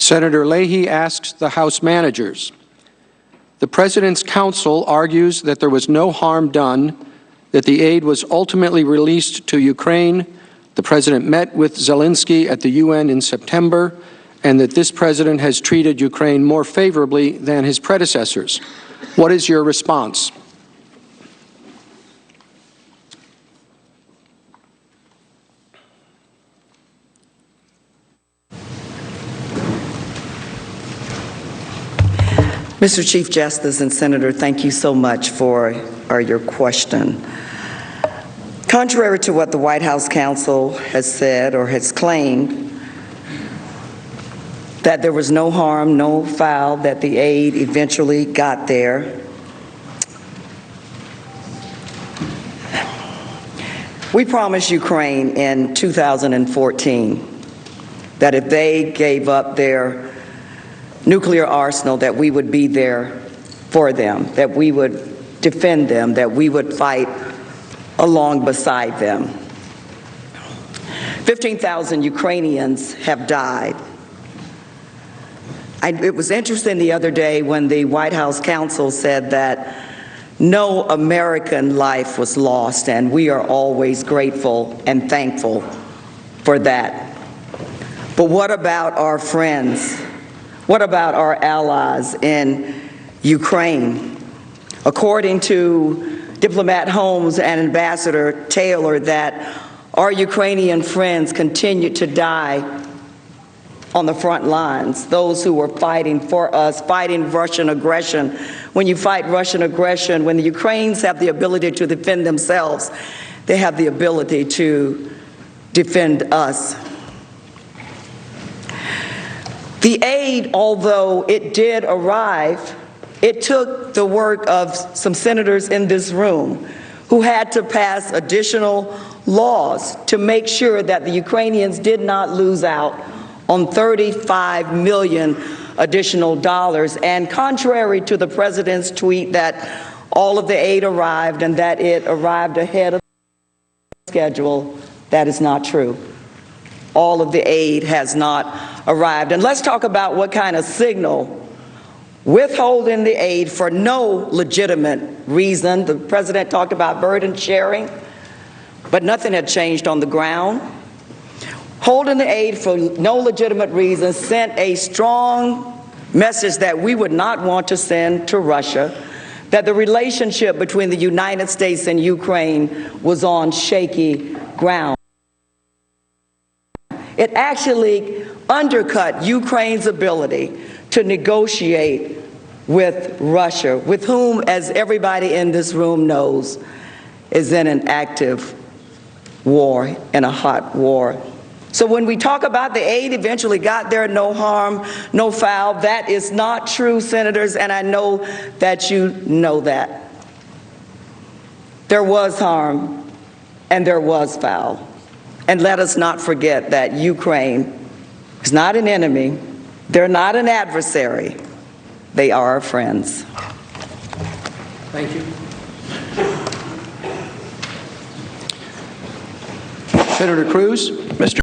Senator Leahy asks the House managers, the President's counsel argues that there was no harm done, that the aid was ultimately released to Ukraine, the President met with Zelensky at the UN in September, and that this President has treated Ukraine more favorably than his predecessors. What is your response? Mr. Chief Justice and Senator, thank you so much for your question. Contrary to what the White House counsel has said or has claimed, that there was no harm, no foul, that the aid eventually got there, we promised Ukraine in 2014 that if they gave up their nuclear arsenal, that we would be there for them, that we would defend them, that we would fight along beside them. 15,000 Ukrainians have died. It was interesting the other day when the White House counsel said that no American life was lost, and we are always grateful and thankful for that. But what about our friends? What about our allies in Ukraine? According to Diplomat Holmes and Ambassador Taylor, that our Ukrainian friends continue to die on the front lines, those who were fighting for us, fighting Russian aggression. When you fight Russian aggression, when the Ukrainians have the ability to defend themselves, they have the ability to defend us. The aid, although it did arrive, it took the work of some senators in this room who had to pass additional laws to make sure that the Ukrainians did not lose out on $35 million additional dollars. And contrary to the President's tweet that all of the aid arrived and that it arrived ahead of schedule, that is not true. All of the aid has not arrived. And let's talk about what kind of signal withholding the aid for no legitimate reason. The President talked about burden sharing, but nothing had changed on the ground. Holding the aid for no legitimate reason sent a strong message that we would not want to send to Russia, that the relationship between the United States and Ukraine was on shaky ground. It actually undercut Ukraine's ability to negotiate with Russia, with whom, as everybody in this room knows, is in an active war, in a hot war. So when we talk about the aid eventually got there, no harm, no foul, that is not true, senators, and I know that you know that. There was harm and there was foul. And let us not forget that Ukraine is not an enemy. They're not an adversary. They are our friends. Thank you. Senator Cruz. Mr.